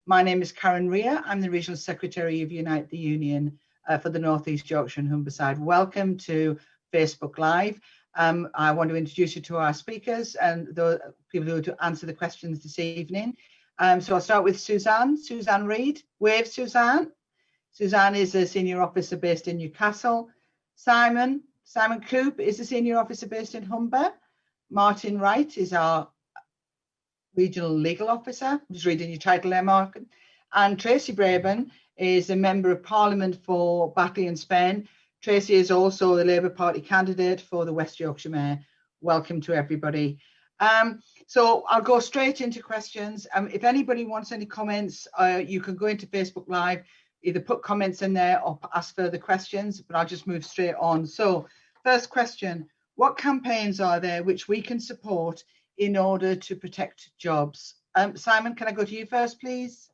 My name is Karen Rea. I'm the Regional Secretary of Unite the Union for the North East Yorkshire and Humberside. Welcome to Facebook Live. I want to introduce you to our speakers and the people who are to answer the questions this evening. So I'll start with Suzanne Reid. Wave, Suzanne. Suzanne is a senior officer based in Newcastle. Simon Coop is a senior officer based in Humber. Martin Wright is our regional legal officer. I'm just reading your title there, Martin. And Tracy Brabin is a member of Parliament for Batley and Spen. Tracy is also the Labour Party candidate for the West Yorkshire Mayor. Welcome to everybody. So I'll go straight into questions. If anybody wants any comments, you can go into Facebook Live, either put comments in there or ask further questions, but I'll just move straight on. So first question, what campaigns are there which we can support in order to protect jobs? Simon, can I go to you first, please?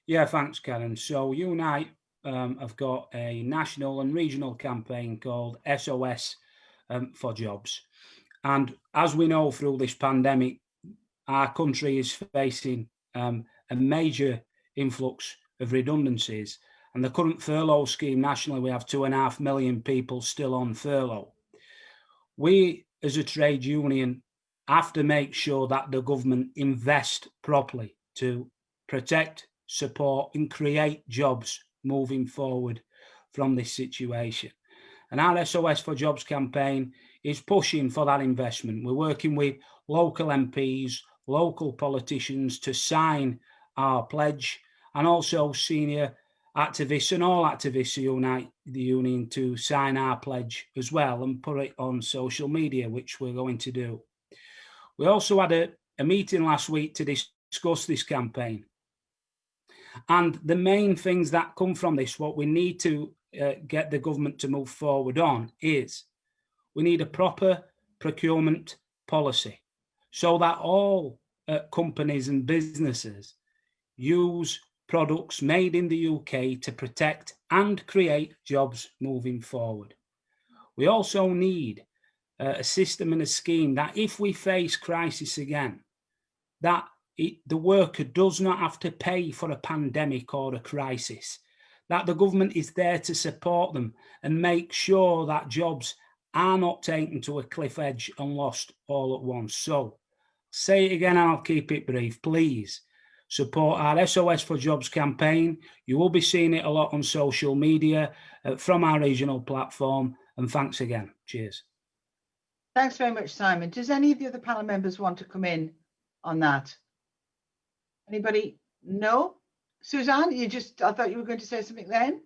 Yeah, thanks, Karen. So Unite have got a national and regional campaign called SOS for Jobs. And as we know through this pandemic, our country is facing a major influx of redundancies. And the current furlough scheme nationally, we have 2.5 million people still on furlough. We, as a trade union, have to make sure that the government invest properly to protect, support and create jobs moving forward from this situation. And our SOS for Jobs campaign is pushing for that investment. We're working with local MPs, local politicians to sign our pledge, and also senior activists and all activists who Unite the Union to sign our pledge as well and put it on social media, which we're going to do. We also had a meeting last week to discuss this campaign. And the main things that come from this, what we need to get the government to move forward on is we need a proper procurement policy so that all companies and businesses use products made in the UK to protect and create jobs moving forward. We also need a system and a scheme that if we face crisis again, that the worker does not have to pay for a pandemic or a crisis, that the government is there to support them and make sure that jobs are not taken to a cliff edge and lost all at once. So, say it again and I'll keep it brief. Please support our SOS for Jobs campaign. You will be seeing it a lot on social media from our regional platform. And thanks again. Cheers. Thanks very much, Simon. Does any of the other panel members want to come in on that? Anybody? No? Suzanne, I thought you were going to say something then?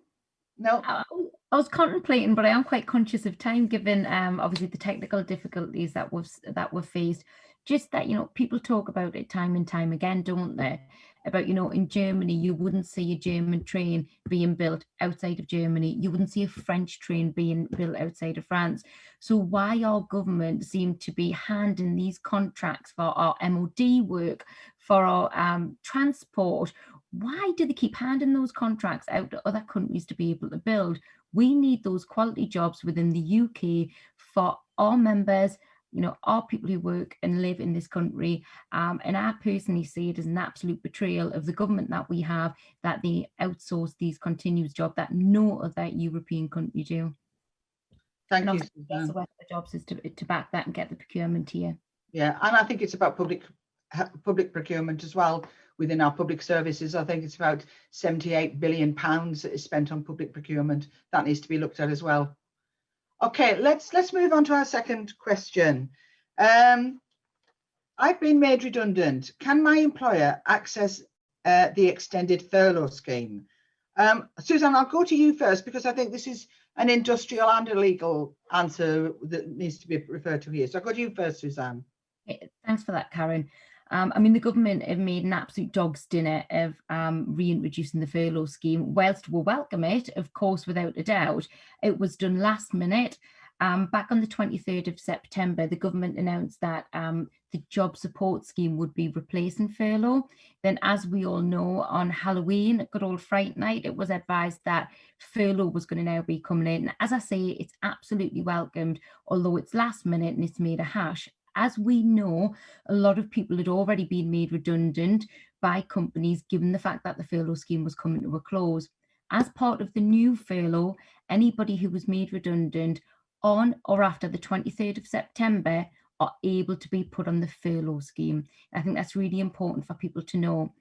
No? I was contemplating, but I am quite conscious of time, given obviously the technical difficulties that were faced. Just that, people talk about it time and time again, don't they? About, in Germany, you wouldn't see a German train being built outside of Germany. You wouldn't see a French train being built outside of France. So why our government seem to be handing these contracts for our MOD work, for our transport, why do they keep handing those contracts out to other countries to be able to build? We need those quality jobs within the UK for our members, our people who work and live in this country. And I personally see it as an absolute betrayal of the government that we have, that they outsource these continuous jobs that no other European country do. Thank you, Suzanne. The jobs is to back that and get the procurement here. Yeah, and I think it's about public procurement as well within our public services. I think it's about £78 billion that is spent on public procurement. That needs to be looked at as well. Okay, let's move on to our second question. I've been made redundant. Can my employer access the extended furlough scheme? Suzanne, I'll go to you first because I think this is an industrial and a legal answer that needs to be referred to here. So I'll go to you first, Suzanne. Thanks for that, Karen. The government have made an absolute dog's dinner of reintroducing the furlough scheme. Whilst we'll welcome it, of course, without a doubt, it was done last minute. Back on the 23rd of September, the government announced that the job support scheme would be replacing furlough. Then, as we all know, on Halloween, good old Fright Night, it was advised that furlough was going to now be coming in. As I say, it's absolutely welcomed, although it's last minute and it's made a hash. As we know, a lot of people had already been made redundant by companies, given the fact that the furlough scheme was coming to a close. As part of the new furlough, anybody who was made redundant on or after the 23rd of September are able to be put on the furlough scheme. I think that's really important for people to know.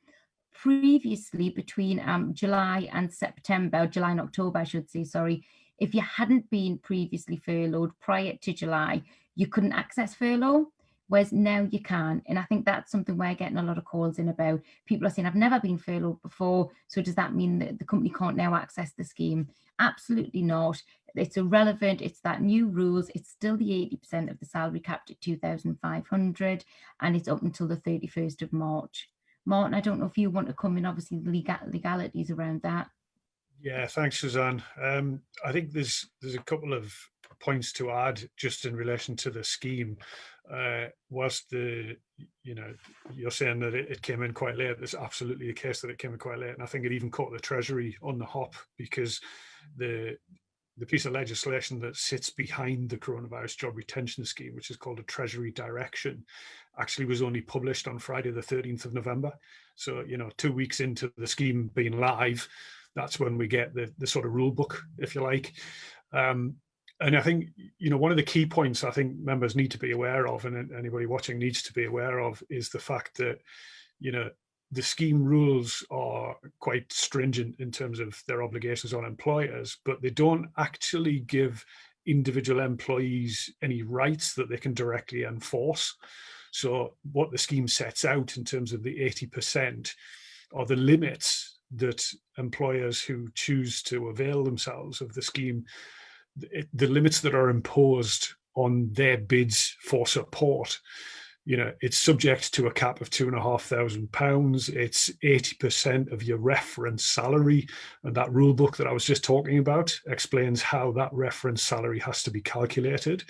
Previously, between July and September, or July and October, I should say, sorry, if you hadn't been previously furloughed prior to July, you couldn't access furlough, whereas now you can. And I think that's something we're getting a lot of calls in about. People are saying, I've never been furloughed before, so does that mean that the company can't now access the scheme? Absolutely not. It's irrelevant. It's that new rules. It's still the 80% of the salary capped at 2,500, and it's up until the 31st of March. Martin, I don't know if you want to come in, obviously the legalities around that. Yeah, thanks, Suzanne. I think there's a couple of points to add just in relation to the scheme. Whilst you're saying that it came in quite late, it's absolutely the case that it came in quite late, and I think it even caught the Treasury on the hop, because the piece of legislation that sits behind the coronavirus job retention scheme, which is called a Treasury direction, actually was only published on Friday the 13th of November. So 2 weeks into the scheme being live, that's when we get the sort of rule book, if you like. And I think, one of the key points I think members need to be aware of, and anybody watching needs to be aware of, is the fact that, the scheme rules are quite stringent in terms of their obligations on employers, but they don't actually give individual employees any rights that they can directly enforce. So what the scheme sets out in terms of the 80% are the limits that employers who choose to avail themselves of the scheme, the limits that are imposed on their bids for support. It's subject to a cap of £2,500. It's 80% of your reference salary. And that rule book that I was just talking about explains how that reference salary has to be calculated.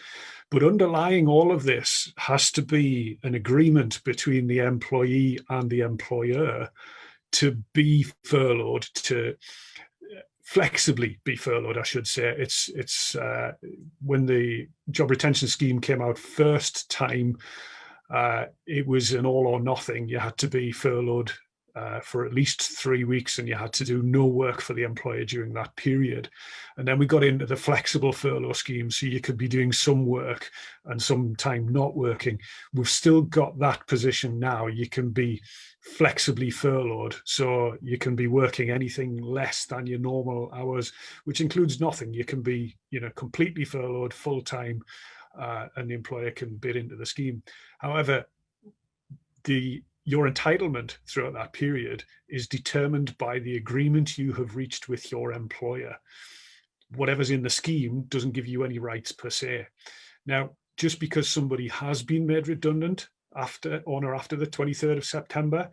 But underlying all of this has to be an agreement between the employee and the employer to be furloughed, to flexibly be furloughed, I should say. It's when the job retention scheme came out first time, it was an all or nothing. You had to be furloughed for at least 3 weeks, and you had to do no work for the employer during that period. And then we got into the flexible furlough scheme, so you could be doing some work and some time not working. We've still got that position now. You can be flexibly furloughed, so you can be working anything less than your normal hours, which includes nothing. You can be, completely furloughed full time, and the employer can bid into the scheme. However, your entitlement throughout that period is determined by the agreement you have reached with your employer. Whatever's in the scheme doesn't give you any rights per se. Now, just because somebody has been made redundant on or after the 23rd of September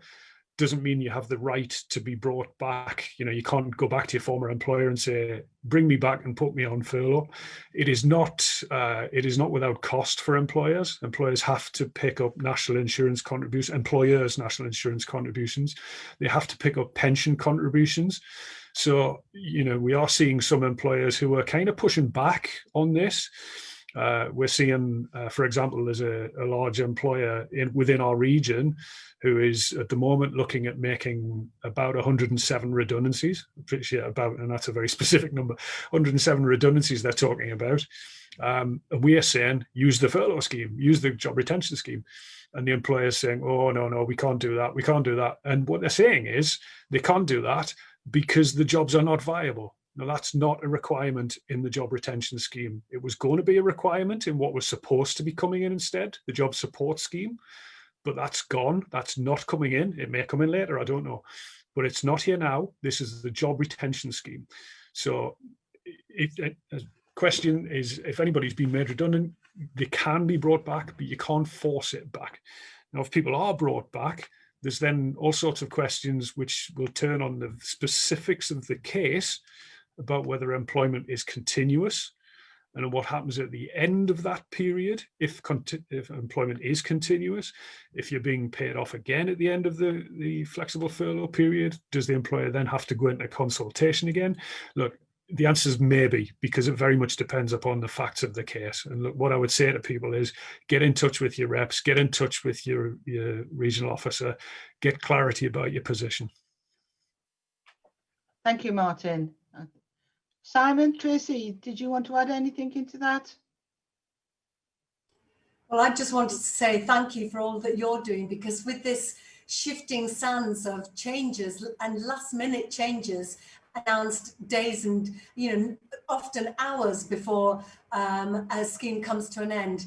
doesn't mean you have the right to be brought back. You can't go back to your former employer and say, bring me back and put me on furlough. It is not without cost for employers. Employers have to pick up national insurance contributions, employers' national insurance contributions. They have to pick up pension contributions. So, we are seeing some employers who are kind of pushing back on this. We're seeing, for example, there's a large employer within our region who is at the moment looking at making about 107 redundancies. I'm pretty sure about, and that's a very specific number, 107 redundancies they're talking about. And we are saying, use the furlough scheme, use the job retention scheme. And the employer is saying, oh, no, we can't do that. We can't do that. And what they're saying is they can't do that because the jobs are not viable. Now, that's not a requirement in the job retention scheme. It was going to be a requirement in what was supposed to be coming in instead, the job support scheme, but that's gone. That's not coming in. It may come in later, I don't know, but it's not here now. This is the job retention scheme. So the question is, if anybody's been made redundant, they can be brought back, but you can't force it back. Now, if people are brought back, there's then all sorts of questions which will turn on the specifics of the case about whether employment is continuous and what happens at the end of that period if employment is continuous. If you're being paid off again at the end of the flexible furlough period, does the employer then have to go into consultation again? Look, the answer is maybe, because it very much depends upon the facts of the case. And look, what I would say to people is get in touch with your reps, get in touch with your regional officer, get clarity about your position. Thank you, Martin. Simon, Tracy, did you want to add anything into that? Well, I just wanted to say thank you for all that you're doing, because with this shifting sands of changes and last minute changes announced days and, you know, often hours before a scheme comes to an end,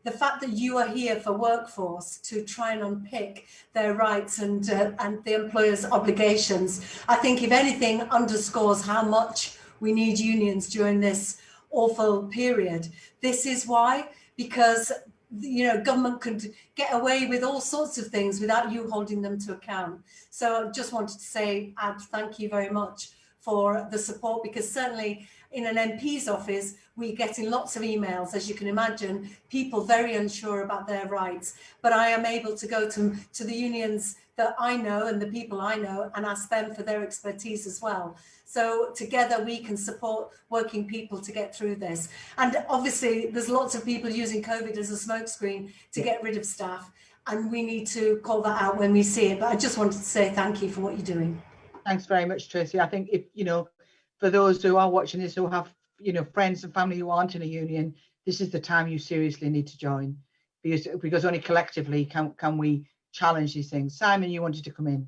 the fact that you are here for workforce to try and unpick their rights and the employer's obligations, I think if anything underscores how much we need unions during this awful period. This is why, because, you know, government could get away with all sorts of things without you holding them to account. So I just wanted to say, thank you very much for the support, because certainly in an MP's office, we're getting lots of emails, as you can imagine, people very unsure about their rights. But I am able to go to the unions that I know and the people I know and ask them for their expertise as well. So together we can support working people to get through this. And obviously there's lots of people using COVID as a smokescreen to get rid of staff, and we need to call that out when we see it. But I just wanted to say thank you for what you're doing. Thanks very much, Tracy. I think, if you know, for those who are watching this who have, you know, friends and family who aren't in a union, this is the time you seriously need to join, because only collectively can we challenge these things. Simon, you wanted to come in.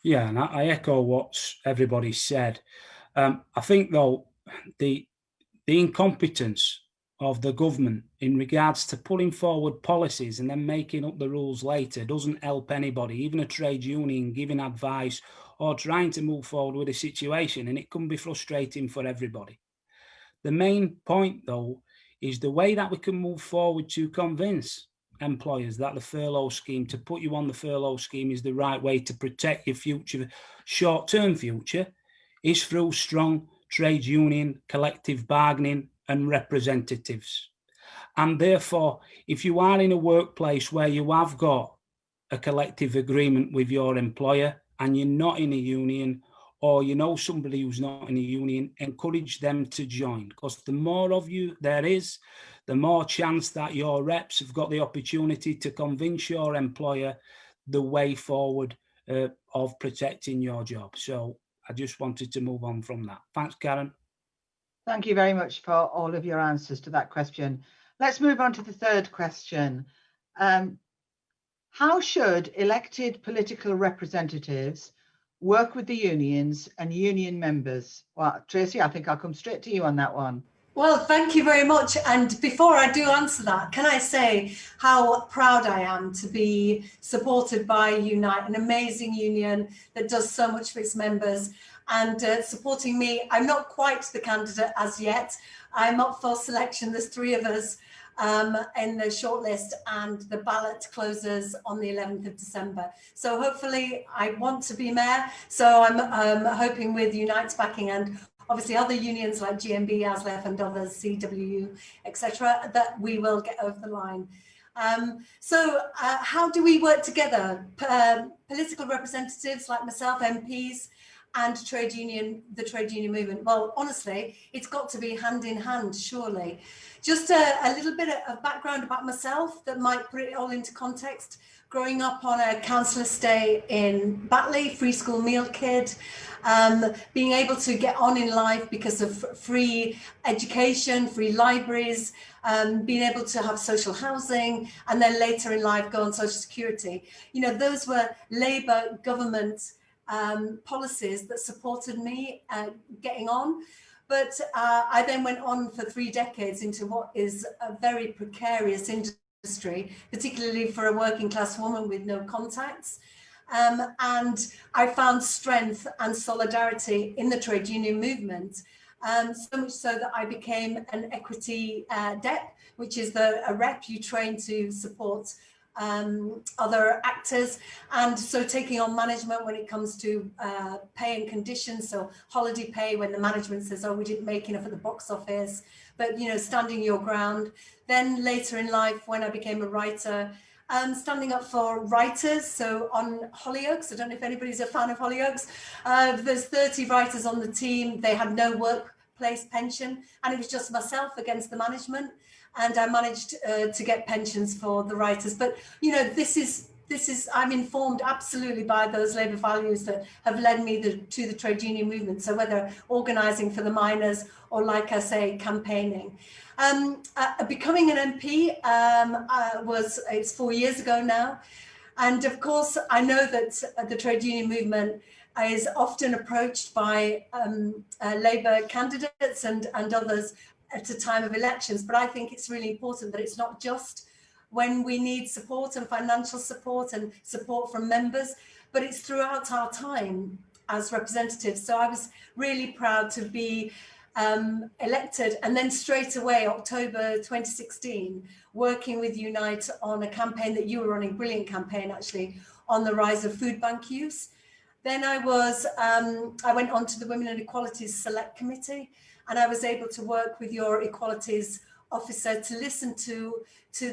Yeah, and I echo what everybody said. I think, though, the incompetence of the government in regards to putting forward policies and then making up the rules later doesn't help anybody, even a trade union giving advice or trying to move forward with a situation, and it can be frustrating for everybody. The main point, though, is the way that we can move forward to convince employers that the furlough scheme, to put you on the furlough scheme, is the right way to protect your future, short-term future, is through strong trade union, collective bargaining and representatives. And therefore, if you are in a workplace where you have got a collective agreement with your employer and you're not in a union, or you know somebody who's not in a union, encourage them to join, because the more of you there is, the more chance that your reps have got the opportunity to convince your employer the way forward of protecting your job. So I just wanted to move on from that. Thanks, Karen. Thank you very much for all of your answers to that question. Let's move on to the third question. How should elected political representatives work with the unions and union members? Well, Tracy, I think I'll come straight to you on that one. Well, thank you very much. And before I do answer that, can I say how proud I am to be supported by Unite, an amazing union that does so much for its members, and supporting me. I'm not quite the candidate as yet. I'm up for selection. There's 3 of us in the shortlist, and the ballot closes on the 11th of December. So hopefully I want to be mayor. So I'm hoping with Unite's backing and obviously other unions like GMB, ASLEF and others, CWU, etc., that we will get over the line. So how do we work together? Political representatives like myself, MPs, and the trade union movement. Well, honestly, it's got to be hand in hand, surely. Just a little bit of background about myself that might put it all into context. Growing up on a councillor's stay in Batley, free school meal kid, being able to get on in life because of free education, free libraries, being able to have social housing, and then later in life go on social security. You know, those were Labour government policies that supported me getting on. But I then went on for 3 decades into what is a very precarious industry, particularly for a working class woman with no contacts. And I found strength and solidarity in the trade union movement, so much so that I became an equity DEP, which is a rep you train to support other actors, and so taking on management when it comes to pay and conditions, so holiday pay when the management says, oh, we didn't make enough at the box office, but you know, standing your ground. Then later in life, when I became a writer, standing up for writers. So on Hollyoaks, I don't know if anybody's a fan of Hollyoaks, there's 30 writers on the team. They had no workplace pension, and it was just myself against the management. And I managed to get pensions for the writers. But, you know, this is, I'm informed absolutely by those Labour values that have led me to the trade union movement. So whether organising for the miners or, like I say, campaigning. Becoming an MP it's 4 years ago now. And of course, I know that the trade union movement is often approached by Labour candidates and others at a time of elections. But I think it's really important that it's not just when we need support and financial support and support from members, but it's throughout our time as representatives. So I was really proud to be elected, and then straight away, October 2016, working with Unite on a campaign that you were running, brilliant campaign actually, on the rise of food bank use. Then I went on to the Women and Equalities Select Committee, and I was able to work with your Equalities officer to listen to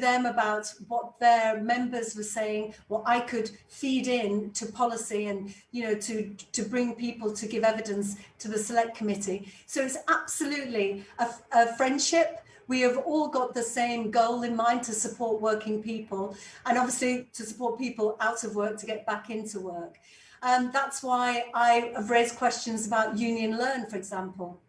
them about what their members were saying, what I could feed in to policy, and, you know, to bring people to give evidence to the Select Committee. So it's absolutely a friendship. We have all got the same goal in mind, to support working people, and obviously to support people out of work to get back into work. That's why I have raised questions about Union Learn, for example.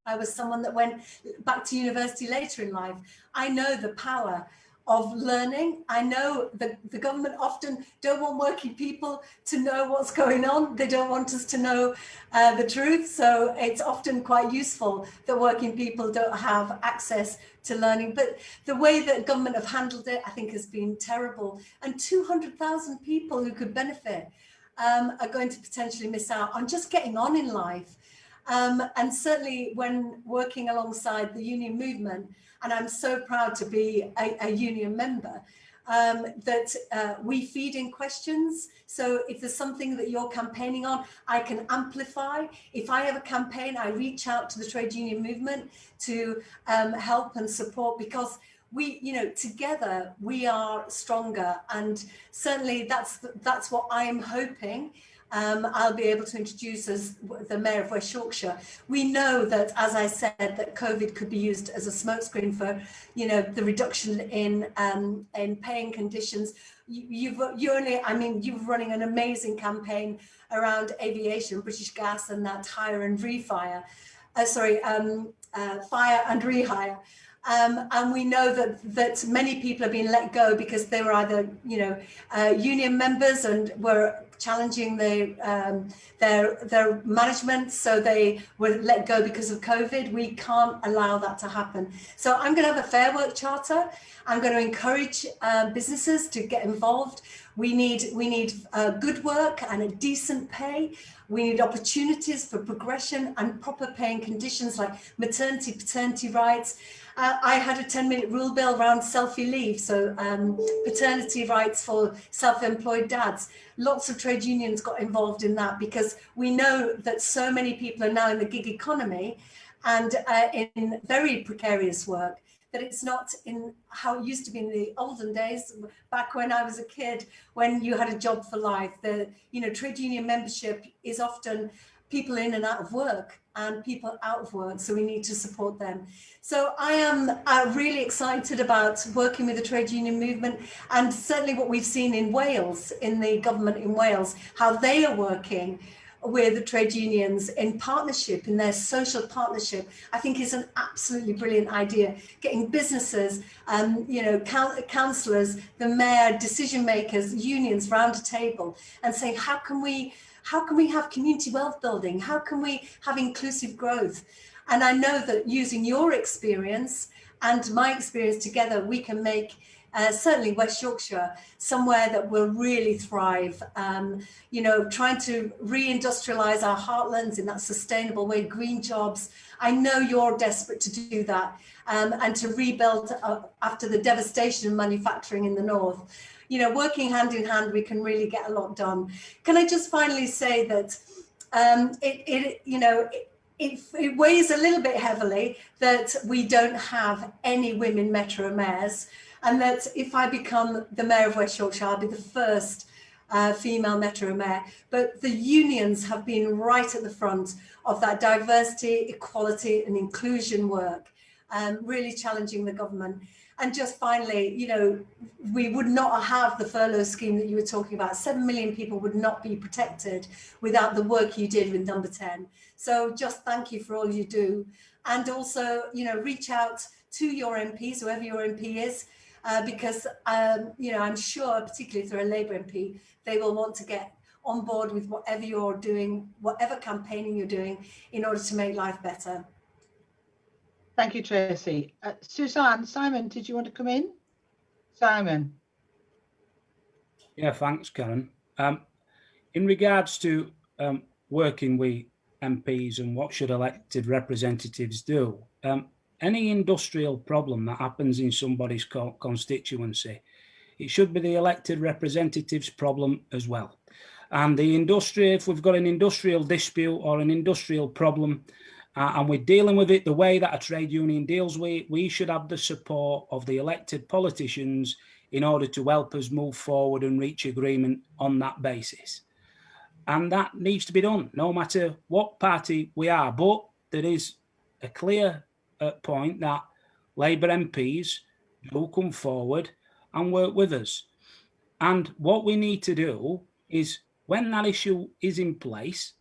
I was someone that went back to university later in life. I know the power of learning. I know that the government often don't want working people to know what's going on. They don't want us to know the truth. So it's often quite useful that working people don't have access to learning. But the way that government have handled it, I think, has been terrible. And 200,000 people who could benefit are going to potentially miss out on just getting on in life. And certainly when working alongside the union movement, and I'm so proud to be a union member, that we feed in questions. So if there's something that you're campaigning on, I can amplify. If I have a campaign, I reach out to the trade union movement to help and support, because we, you know, together we are stronger. And certainly that's what I'm hoping I'll be able to introduce as the Mayor of West Yorkshire. We know that, as I said, that COVID could be used as a smokescreen for, you know, the reduction in paying conditions. You're running an amazing campaign around aviation, British Gas, and that hire and refire, fire and rehire. And we know that many people have been let go because they were either, you know, union members and were challenging their management, so they were let go because of COVID. We can't allow that to happen. So I'm going to have a Fair Work Charter. I'm going to encourage businesses to get involved. We need good work and a decent pay. We need opportunities for progression and proper paying conditions like maternity, paternity rights. I had a 10-minute rule bill around selfie leave, so paternity rights for self-employed dads. Lots of trade unions got involved in that, because we know that so many people are now in the gig economy and in very precarious work, that it's not in how it used to be in the olden days, back when I was a kid, when you had a job for life. Trade union membership is often people in and out of work, and people out of work, so we need to support them. So I am really excited about working with the trade union movement, and certainly what we've seen in Wales, in the government in Wales, how they are working with the trade unions in partnership, in their social partnership, I think is an absolutely brilliant idea. Getting businesses, councillors, the mayor, decision makers, unions round a table and saying, how can we have community wealth building? How can we have inclusive growth? And I know that using your experience and my experience together, we can make certainly West Yorkshire somewhere that will really thrive. Trying to reindustrialise our heartlands in that sustainable way, green jobs. I know you're desperate to do that, and to rebuild after the devastation of manufacturing in the north. Working hand in hand, we can really get a lot done. Can I just finally say that it weighs a little bit heavily that we don't have any women metro mayors. and that if I become the Mayor of West Yorkshire, I'll be the first female Metro Mayor. But the unions have been right at the front of that diversity, equality and inclusion work, really challenging the government. And just finally, you know, we would not have the furlough scheme that you were talking about. 7 million people would not be protected without the work you did with Number 10. So just thank you for all you do. And also, you know, reach out to your MPs, whoever your MP is, because, you know, I'm sure, particularly if they're a Labour MP, they will want to get on board with whatever you're doing, whatever campaigning you're doing in order to make life better. Thank you, Tracy. Suzanne, Simon, did you want to come in? Simon. Yeah, thanks, Karen. In regards to working with MPs and what should elected representatives do, any industrial problem that happens in somebody's constituency, it should be the elected representatives' problem as well. And the industry, if we've got an industrial dispute or an industrial problem, and we're dealing with it the way that a trade union deals with it, we should have the support of the elected politicians in order to help us move forward and reach agreement on that basis. And that needs to be done, no matter what party we are. But there is a clear point that Labour MPs do come forward and work with us. And what we need to do is, when that issue is in place,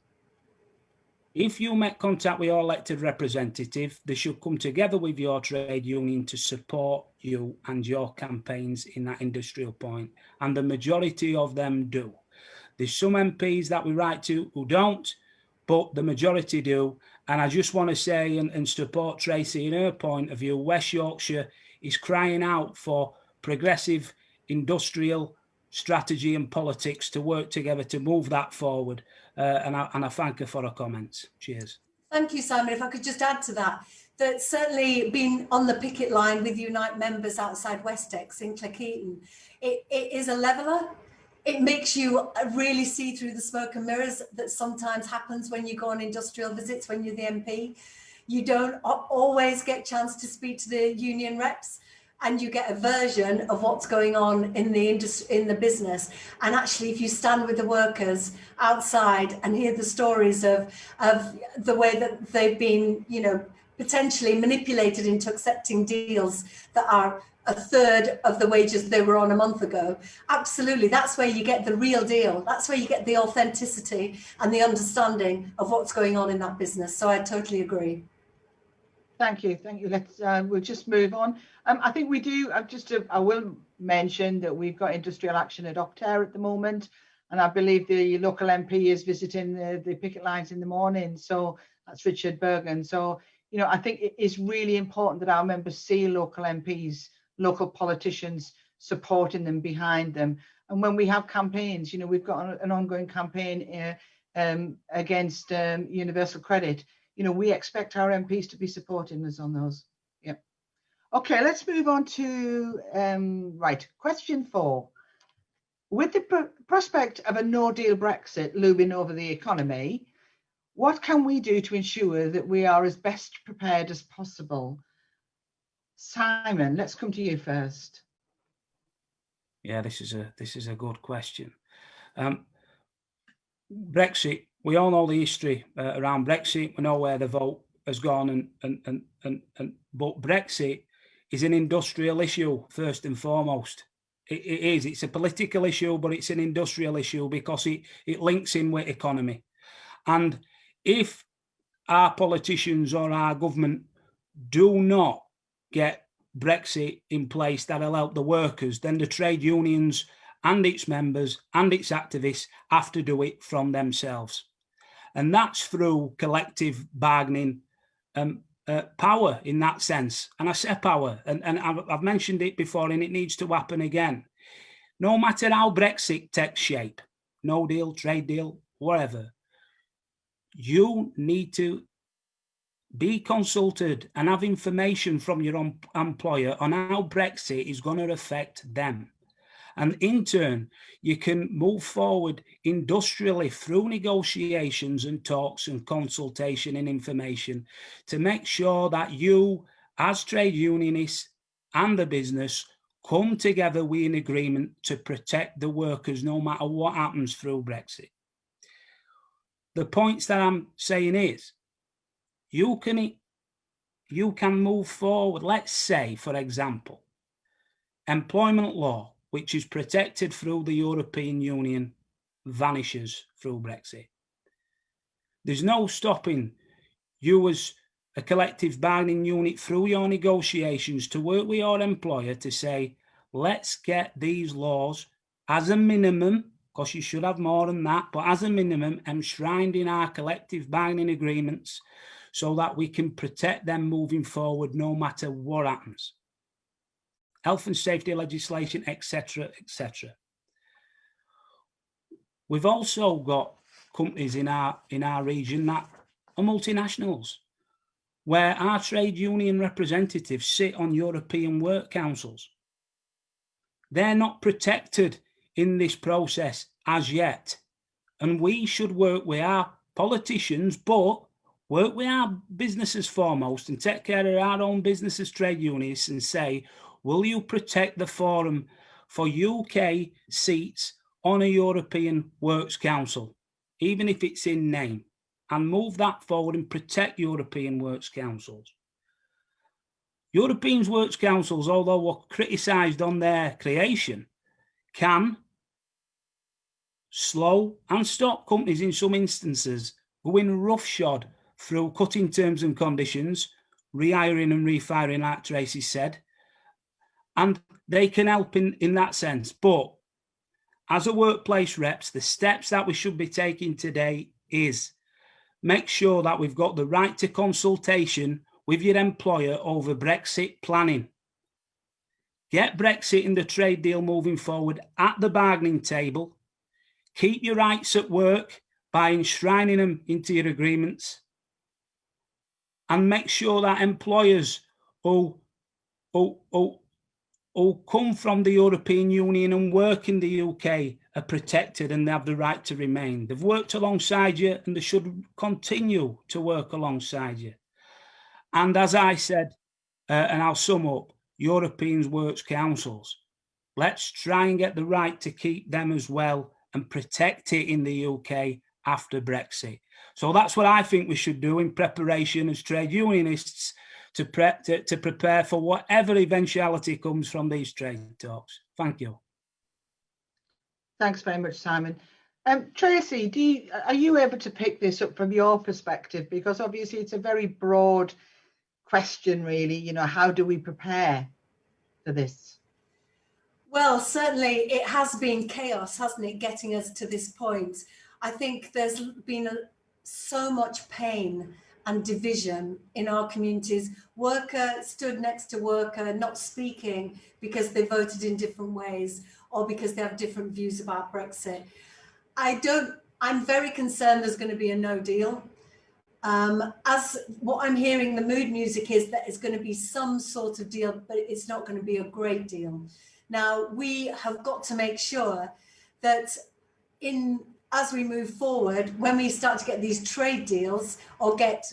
if you make contact with your elected representative, they should come together with your trade union to support you and your campaigns in that industrial point. And the majority of them do. There's some MPs that we write to who don't, but the majority do. And I just want to say and support Tracy in her point of view. West Yorkshire is crying out for progressive industrial strategy and politics to work together to move that forward. And I thank her for her comments. Cheers. Thank you, Simon. If I could just add to that, that certainly being on the picket line with Unite members outside Westex in Cleckheaton, it is a leveller. It makes you really see through the smoke and mirrors that sometimes happens when you go on industrial visits, when you're the MP. You don't always get a chance to speak to the union reps, and you get a version of what's going on in the industry, in the business. And actually, if you stand with the workers outside and hear the stories of the way that they've been, you know, potentially manipulated into accepting deals that are a third of the wages they were on a month ago, absolutely, that's where you get the real deal. That's where you get the authenticity and the understanding of what's going on in that business. So I totally agree. Thank you. Thank you. Let's we'll just move on. I think we do. I will mention that we've got industrial action at Octare at the moment, and I believe the local MP is visiting the picket lines in the morning. So that's Richard Bergen. So, you know, I think it is really important that our members see local MPs, local politicians supporting them, behind them. And when we have campaigns, you know, we've got an ongoing campaign against universal credit. You know, we expect our MPs to be supporting us on those. Yeah. Okay, let's move on to right. Question 4. With the prospect of a no-deal Brexit looming over the economy, what can we do to ensure that we are as best prepared as possible? Simon, let's come to you first. Yeah, this is a good question. Brexit. We all know the history around Brexit. We know where the vote has gone, but Brexit is an industrial issue first and foremost. It is. It's a political issue, but it's an industrial issue because it links in with economy. And if our politicians or our government do not get Brexit in place that'll help the workers, then the trade unions and its members and its activists have to do it from themselves. And that's through collective bargaining power in that sense. And I say power, and I've mentioned it before, and it needs to happen again. No matter how Brexit takes shape, no deal, trade deal, whatever, you need to be consulted and have information from your employer on how Brexit is going to affect them. And in turn, you can move forward industrially through negotiations and talks and consultation and information to make sure that you, as trade unionists and the business, come together with an agreement to protect the workers no matter what happens through Brexit. The points that I'm saying is, you can move forward. Let's say, for example, employment law, which is protected through the European Union, vanishes through Brexit. There's no stopping you as a collective bargaining unit through your negotiations to work with your employer to say, let's get these laws as a minimum, because you should have more than that, but as a minimum enshrined in our collective bargaining agreements so that we can protect them moving forward no matter what happens. Health and safety legislation, etc., etc. We've also got companies in our region that are multinationals, where our trade union representatives sit on European work councils. They're not protected in this process as yet. And we should work with our politicians, but work with our businesses foremost and take care of our own businesses, trade unions, and say, will you protect the forum for UK seats on a European Works Council, even if it's in name, and move that forward and protect European Works Councils. European Works Councils, although were criticised on their creation, can slow and stop companies in some instances going roughshod through cutting terms and conditions, rehiring and refiring, like Tracy said, and they can help in that sense. But as a workplace reps, the steps that we should be taking today is make sure that we've got the right to consultation with your employer over Brexit planning. Get Brexit and the trade deal moving forward at the bargaining table. Keep your rights at work by enshrining them into your agreements. And make sure that employers who come from the European Union and work in the UK are protected and they have the right to remain. They've worked alongside you and they should continue to work alongside you. And as I said, and I'll sum up, European Works Councils. Let's try and get the right to keep them as well and protect it in the UK after Brexit. So that's what I think we should do in preparation as trade unionists to prepare for whatever eventuality comes from these trade talks. Thank you. Thanks very much, Simon. Tracy, are you able to pick this up from your perspective? Because obviously it's a very broad question, really. You know, how do we prepare for this? Well, certainly it has been chaos, hasn't it, getting us to this point? I think there's been so much pain and division in our communities. Worker stood next to worker, not speaking because they voted in different ways or because they have different views about Brexit. I'm very concerned there's going to be a no deal. As what I'm hearing, the mood music is that it's going to be some sort of deal, but it's not going to be a great deal. Now, we have got to make sure that as we move forward, when we start to get these trade deals or get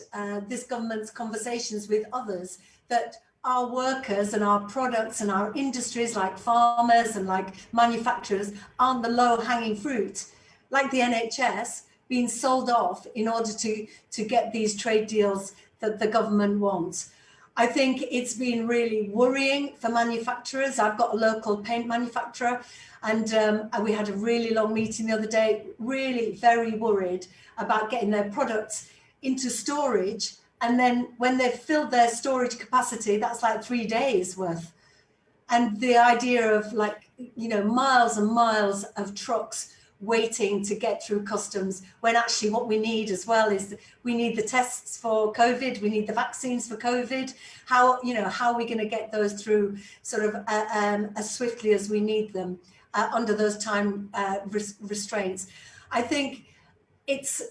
this government's conversations with others, that our workers and our products and our industries like farmers and like manufacturers aren't the low-hanging fruit, like the NHS being sold off in order to get these trade deals that the government wants. I think it's been really worrying for manufacturers. I've got a local paint manufacturer and we had a really long meeting the other day, really very worried about getting their products into storage. And then when they've filled their storage capacity, that's like 3 days worth. And the idea of miles and miles of trucks waiting to get through customs, when actually what we need as well is we need the tests for COVID, we need the vaccines for COVID. How are we going to get those through sort of as swiftly as we need them under those time restraints? I think it's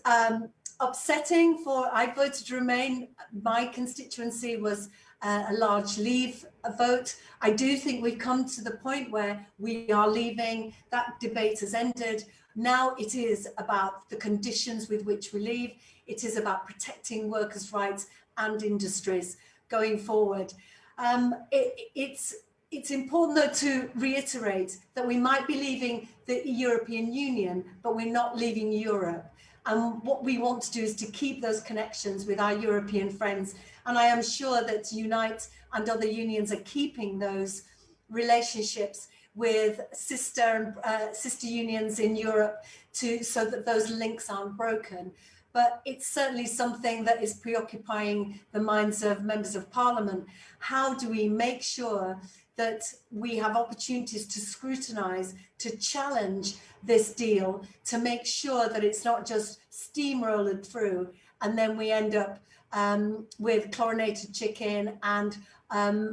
upsetting I voted to remain. My constituency was a large leave vote. I do think we've come to the point where we are leaving. That debate has ended. Now it is about the conditions with which we leave. It is about protecting workers' rights and industries going forward. it's important though to reiterate that we might be leaving the European Union, but we're not leaving Europe. And what we want to do is to keep those connections with our European friends. And I am sure that Unite and other unions are keeping those relationships with sister unions in Europe so that those links aren't broken. But it's certainly something that is preoccupying the minds of members of Parliament. How do we make sure that we have opportunities to scrutinise, to challenge this deal, to make sure that it's not just steamrolled through and then we end up with chlorinated chicken and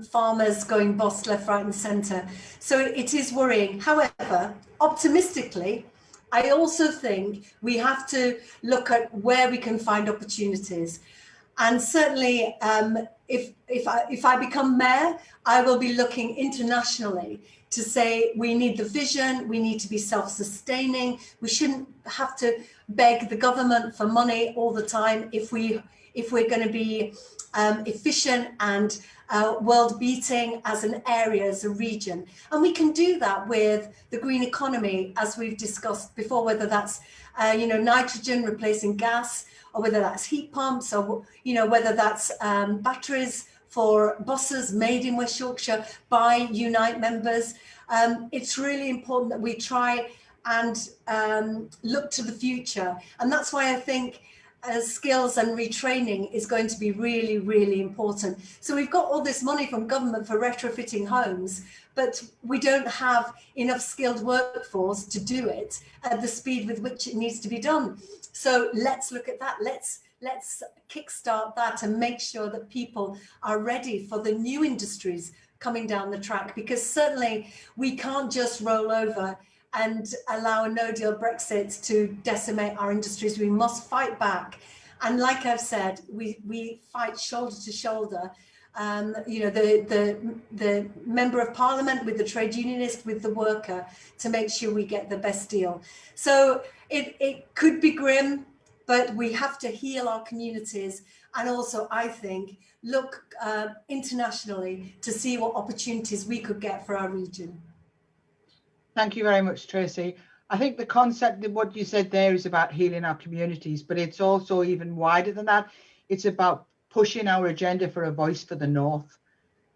farmers going bust left, right and centre. So it is worrying. However, optimistically, I also think we have to look at where we can find opportunities. And certainly, if I become mayor, I will be looking internationally to say we need the vision, we need to be self-sustaining. We shouldn't have to beg the government for money all the time if we're going to be efficient and world-beating as an area, as a region. And we can do that with the green economy, as we've discussed before, whether that's nitrogen replacing gas, or whether that's heat pumps, or whether that's batteries for buses made in West Yorkshire by Unite members. It's really important that we try and look to the future. And that's why I think skills and retraining is going to be really, really important. So we've got all this money from government for retrofitting homes, but we don't have enough skilled workforce to do it at the speed with which it needs to be done. So let's look at that. Let's kickstart that and make sure that people are ready for the new industries coming down the track, because certainly we can't just roll over and allow a no-deal Brexit to decimate our industries. We must fight back. And like I've said, we fight shoulder to shoulder. The member of parliament with the trade unionist, with the worker, to make sure we get the best deal. So it could be grim, but we have to heal our communities. And also, I think, look internationally to see what opportunities we could get for our region. Thank you very much, Tracy. I think the concept of what you said there is about healing our communities, but it's also even wider than that. It's about pushing our agenda for a voice for the North.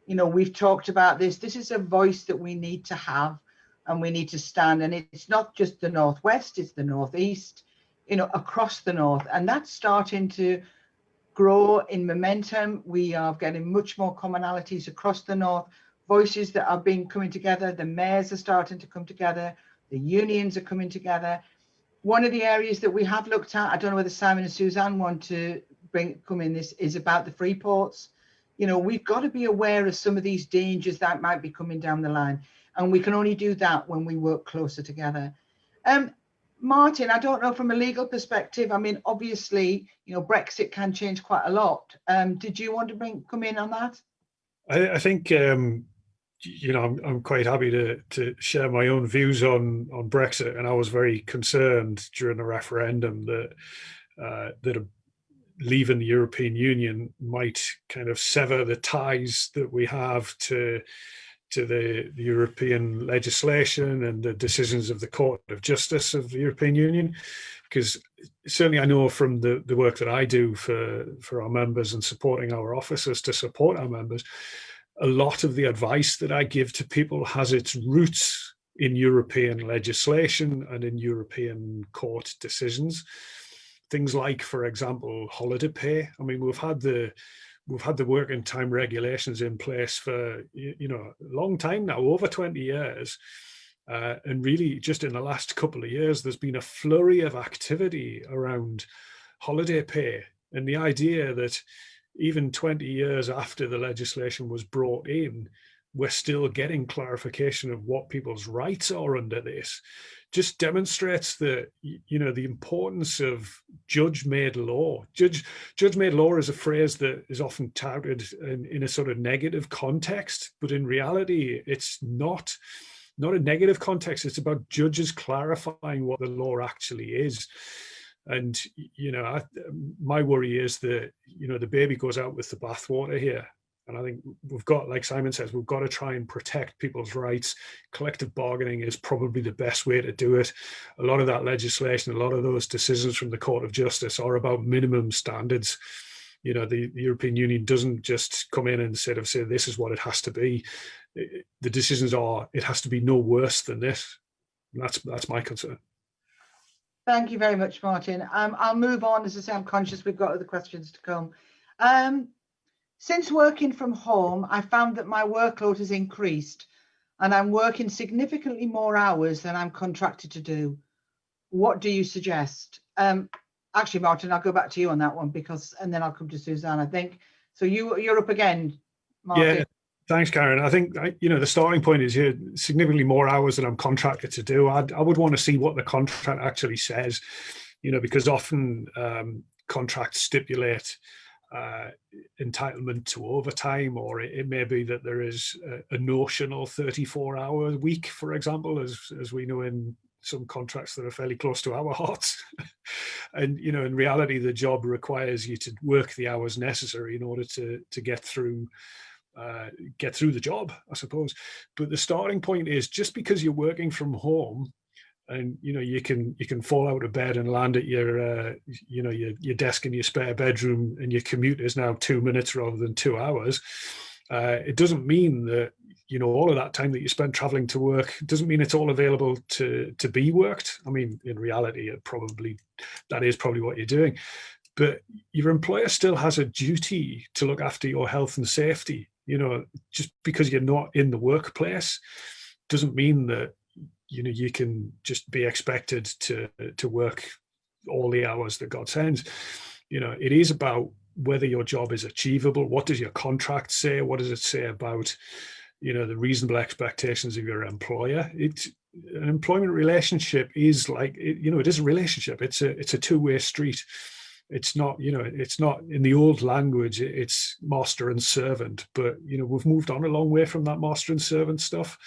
We've talked about this. This is a voice that we need to have and we need to stand. And it's not just the Northwest, it's the Northeast, across the North. And that's starting to grow in momentum. We are getting much more commonalities across the North. Voices that are coming together. The mayors are starting to come together. The unions are coming together. One of the areas that we have looked at, I don't know whether Simon and Suzanne want to come in, this is about the free ports. We've got to be aware of some of these dangers that might be coming down the line. And we can only do that when we work closer together. Martin, I don't know, from a legal perspective, I mean, obviously, Brexit can change quite a lot. Did you want to come in on that? I think, I'm quite happy to share my own views on Brexit. And I was very concerned during the referendum that leaving the European Union might kind of sever the ties that we have to the European legislation and the decisions of the Court of Justice of the European Union. Because certainly I know from the work that I do for our members and supporting our officers to support our members, a lot of the advice that I give to people has its roots in European legislation and in European court decisions. Things like, for example, holiday pay. I mean, we've had the working time regulations in place for a long time now, over 20 years. And really, just in the last couple of years, there's been a flurry of activity around holiday pay, and the idea that even 20 years after the legislation was brought in, we're still getting clarification of what people's rights are under this, just demonstrates the importance of judge-made law. Judge-made law is a phrase that is often touted in a sort of negative context, but in reality, it's not a negative context. It's about judges clarifying what the law actually is. And, my worry is that, the baby goes out with the bathwater here. And I think we've got, like Simon says, we've got to try and protect people's rights. Collective bargaining is probably the best way to do it. A lot of that legislation, a lot of those decisions from the Court of Justice are about minimum standards. You know, the European Union doesn't just come in and say this is what it has to be. The decisions are, it has to be no worse than this. And that's my concern. Thank you very much, Martin. I'll move on. As I say, I'm conscious we've got other questions to come. Since working from home, I found that my workload has increased and I'm working significantly more hours than I'm contracted to do. What do you suggest? Actually, Martin, I'll go back to you on that one and then I'll come to Suzanne, I think. So you're up again, Martin. Yeah, thanks, Karen. I think, the starting point is here, significantly more hours than I'm contracted to do. I would want to see what the contract actually says, because often contracts stipulate entitlement to overtime, or it may be that there is a notional 34-hour week, for example, as we know in some contracts that are fairly close to our hearts. And in reality, the job requires you to work the hours necessary in order to get through the job, I suppose. But the starting point is, just because you're working from home and you can fall out of bed and land at your desk in your spare bedroom, and your commute is now 2 minutes rather than 2 hours, it doesn't mean that all of that time that you spend traveling to work doesn't mean it's all available to be worked. I mean, in reality, that is probably what you're doing, but your employer still has a duty to look after your health and safety. Just because you're not in the workplace doesn't mean that you can just be expected to work all the hours that God sends. It is about whether your job is achievable. What does your contract say? What does it say about, the reasonable expectations of your employer? An employment relationship is like, it is a relationship. It's a two-way street. It's not, it's not in the old language, it's master and servant, but, we've moved on a long way from that master and servant stuff.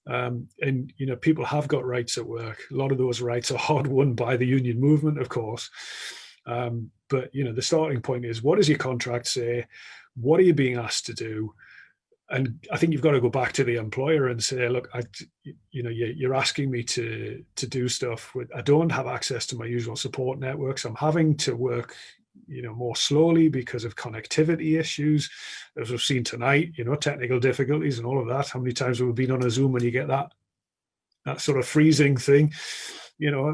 And people have got rights at work. A lot of those rights are hard won by the union movement, of course. But the starting point is, what does your contract say? What are you being asked to do? And I think you've got to go back to the employer and say, look, you're asking me to do stuff. I don't have access to my usual support networks. I'm having to work more slowly because of connectivity issues, as we've seen tonight, technical difficulties and all of that. How many times have we been on a Zoom and you get that sort of freezing thing?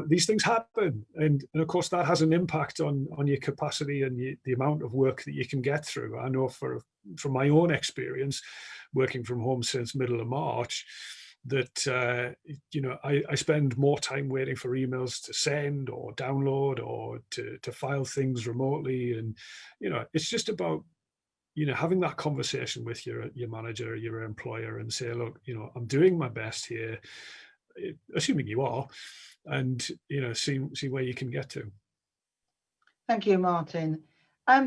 These things happen. And of course, that has an impact on your capacity and the amount of work that you can get through. I know from my own experience, working from home since middle of March, that I spend more time waiting for emails to send or download or to file things remotely. And it's just about having that conversation with your manager, your employer, and say, look, I'm doing my best here, assuming you are, and see where you can get to. Thank you, Martin.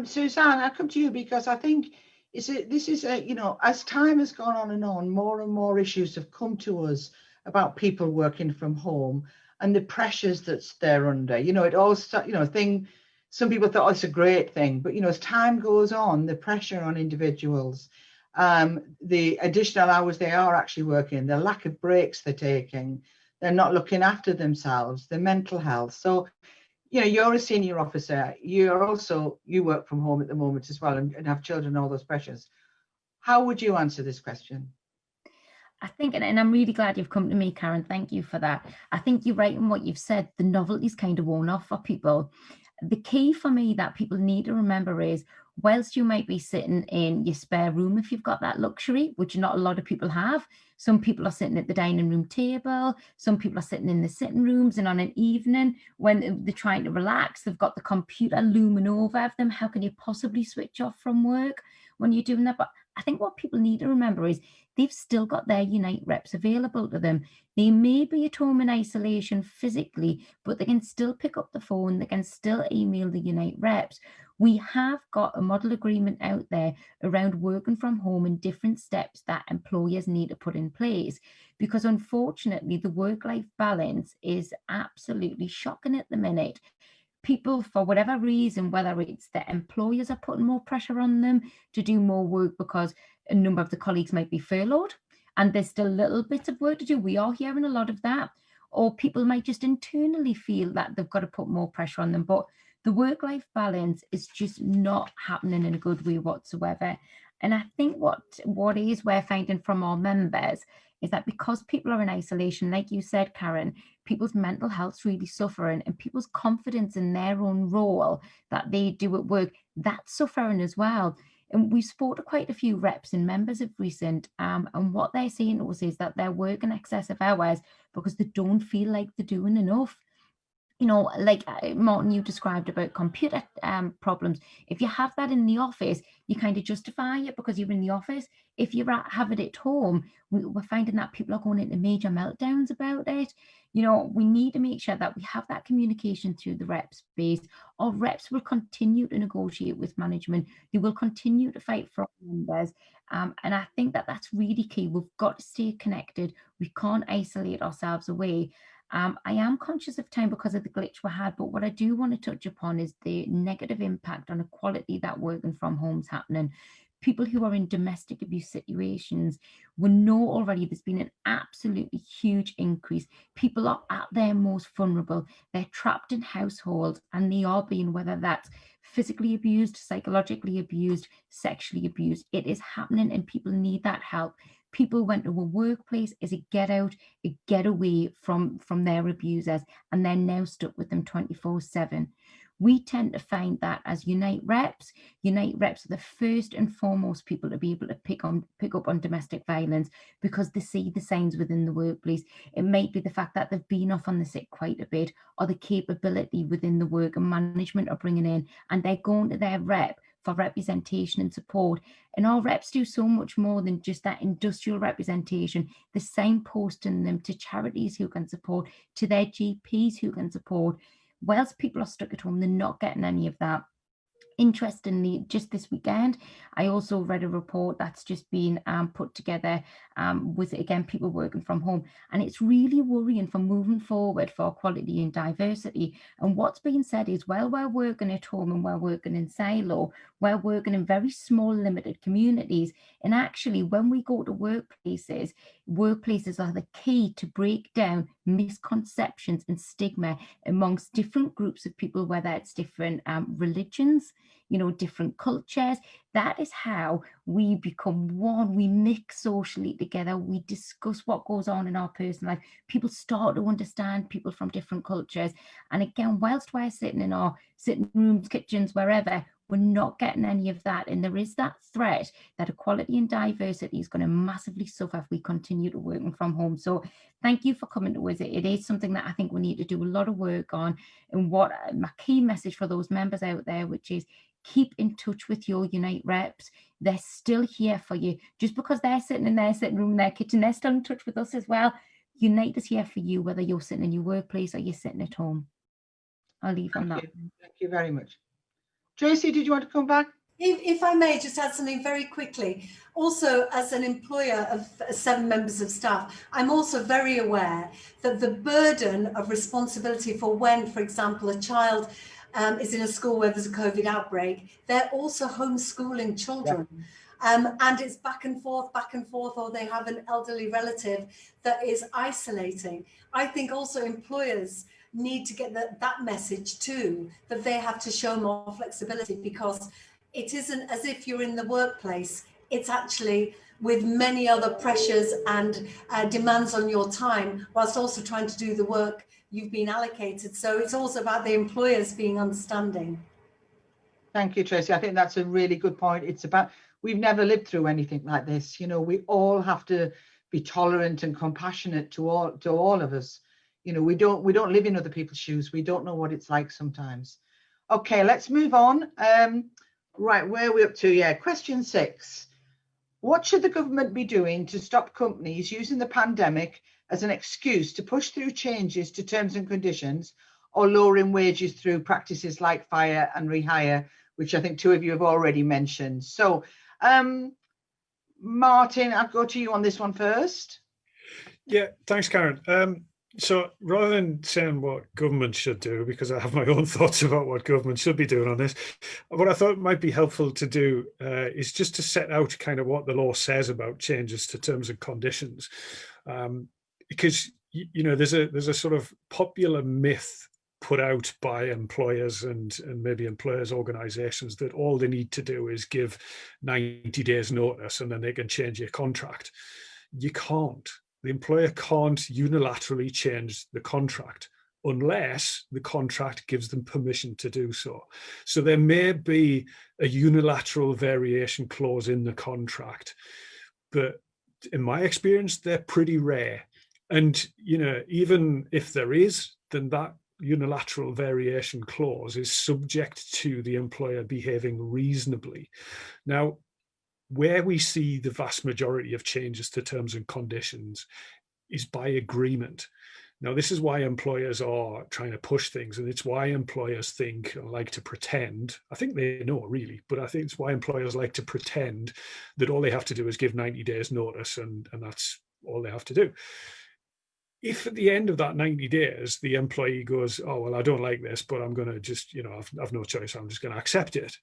Suzanne, I'll come to you, because I think this is as time has gone on, more and more issues have come to us about people working from home and the pressures that they're under. It all some people thought, it's a great thing, but as time goes on, the pressure on individuals, the additional hours they are actually working, the lack of breaks they're taking, they're not looking after themselves, their mental health. So you're a senior officer, you work from home at the moment as well, and have children, all those pressures. How would you answer this question? I think, and I'm really glad you've come to me, Karen, thank you for that. I think you're right in what you've said. The novelty's kind of worn off for people. The key for me that people need to remember is, whilst you might be sitting in your spare room, if you've got that luxury, which not a lot of people have, some people are sitting at the dining room table, some people are sitting in the sitting rooms, and on an evening when they're trying to relax, they've got the computer looming over them. How can you possibly switch off from work when you're doing that? But I think what people need to remember is they've still got their Unite reps available to them. They may be at home in isolation physically, but they can still pick up the phone, they can still email the Unite reps. We have got a model agreement out there around working from home and different steps that employers need to put in place, because unfortunately the work-life balance is absolutely shocking at the minute. people, for whatever reason, whether it's their employers are putting more pressure on them to do more work because a number of the colleagues might be furloughed and there's still little bits of work to do. We are hearing a lot of that. Or people might just internally feel that they've got to put more pressure on them. But the work-life balance is just not happening in a good way whatsoever. And I think what we're finding from our members is that because people are in isolation, like you said, Karen, people's mental health's really suffering, and people's confidence in their own role that they do at work, that's suffering as well. And we've spoke to quite a few reps and members of recent, and what they're saying to us is that they're working excessive hours because they don't feel like they're doing enough. You know, like Martin, you described about computer problems. If you have that in the office, you kind of justify it because you're in the office. If you have it at home, we're finding that people are going into major meltdowns about it. You know, we need to make sure that we have that communication through the rep space. Our reps will continue to negotiate with management. They will continue to fight for our members. And I think that that's really key. We've got to stay connected. We can't isolate ourselves away. I am conscious of time because of the glitch we had, but what I do want to touch upon is the negative impact on equality that working from home's happening. People who are in domestic abuse situations, we know already there's been an absolutely huge increase. People are at their most vulnerable. They're trapped in households and they are being, whether that's physically abused, psychologically abused, sexually abused. It is happening and people need that help. People went to a workplace as a get out, a get away from their abusers, and they're now stuck with them 24/7. We tend to find that as Unite reps are the first and foremost people to be able to pick up on domestic violence because they see the signs within the workplace. It might be the fact that they've been off on the sick quite a bit, or the capability within the work and management are bringing in, and they're going to their rep for representation and support. And our reps do so much more than just that industrial representation. The signposting them to charities who can support, to their GPs who can support. Whilst people are stuck at home, they're not getting any of that. Interestingly, just this weekend, I also read a report that's just been put together with, again, people working from home. And it's really worrying for moving forward for equality and diversity. And what's being said is, well, we're working at home and we're working in silo, we're working in very small, limited communities. And actually, when we go to workplaces are the key to break down misconceptions and stigma amongst different groups of people, whether it's different religions, you know, different cultures. That is how we become one. We mix socially together. We discuss what goes on in our personal life. People start to understand people from different cultures. And again, whilst we're sitting in our sitting rooms, kitchens, wherever, we're not getting any of that. And there is that threat that equality and diversity is going to massively suffer if we continue to work from home. So thank you for coming to us. It is something that I think we need to do a lot of work on. And what my key message for those members out there, which is keep in touch with your Unite reps. They're still here for you. Just because they're sitting in their sitting room, in their kitchen, they're still in touch with us as well. Unite is here for you, whether you're sitting in your workplace or you're sitting at home. I'll leave on that. Thank you very much. Tracy, did you want to come back? If I may just add something very quickly. Also, as an employer of 7 members of staff, I'm also very aware that the burden of responsibility for when, for example, a child is in a school where there's a COVID outbreak, they're also homeschooling children. Yeah. And it's back and forth, or they have an elderly relative that is isolating. I think also employers need to get that message too, that they have to show more flexibility, because it isn't as if you're in the workplace. It's actually with many other pressures and demands on your time, whilst also trying to do the work you've been allocated. So it's also about the employers being understanding. Thank you, Tracy. I think that's a really good point. It's about, we've never lived through anything like this. You know, we all have to be tolerant and compassionate to all of us. You know, we don't live in other people's shoes. We don't know what it's like sometimes. Okay, let's move on. Right, where are we up to? Yeah, question 6. What should the government be doing to stop companies using the pandemic as an excuse to push through changes to terms and conditions, or lowering wages through practices like fire and rehire, which I think 2 of you have already mentioned? So, Martin, I'll go to you on this one first. Yeah, thanks, Karen. So rather than saying what government should do, because I have my own thoughts about what government should be doing on this, what I thought might be helpful to do is just to set out kind of what the law says about changes to terms and conditions, because there's a sort of popular myth put out by employers and maybe employers' organisations that all they need to do is give 90 days notice and then they can change your contract. You can't. The employer can't unilaterally change the contract unless the contract gives them permission to do so. So there may be a unilateral variation clause in the contract, but in my experience, they're pretty rare. And, even if there is, then that unilateral variation clause is subject to the employer behaving reasonably. Now, where we see the vast majority of changes to terms and conditions is by agreement. Now, this is why employers are trying to push things, and it's why employers think and like to pretend. I think they know really, but I think it's why employers like to pretend that all they have to do is give 90 days notice and that's all they have to do. If at the end of that 90 days, the employee goes, oh, well, I don't like this, but I'm going to just, I've no choice, I'm just going to accept it,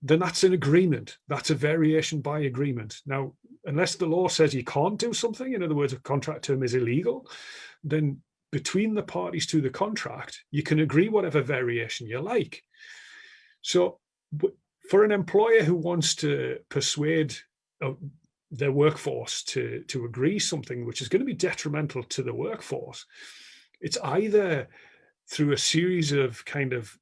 then that's an agreement. That's a variation by agreement. Now, unless the law says you can't do something, in other words, a contract term is illegal, then between the parties to the contract, you can agree whatever variation you like. So for an employer who wants to persuade their workforce to agree something which is going to be detrimental to the workforce, it's either through a series of kind of,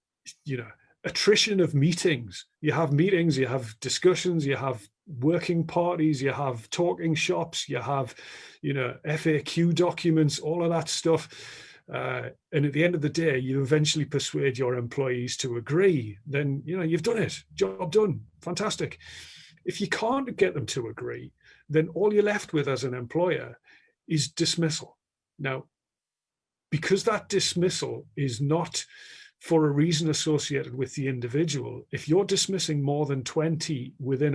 attrition of meetings. You have meetings, you have discussions, you have working parties, you have talking shops, you have, FAQ documents, all of that stuff. And at the end of the day, you eventually persuade your employees to agree. Then, you've done it. Job done. Fantastic. If you can't get them to agree, then all you're left with as an employer is dismissal. Now, because that dismissal is not for a reason associated with the individual, if you're dismissing more than 20 within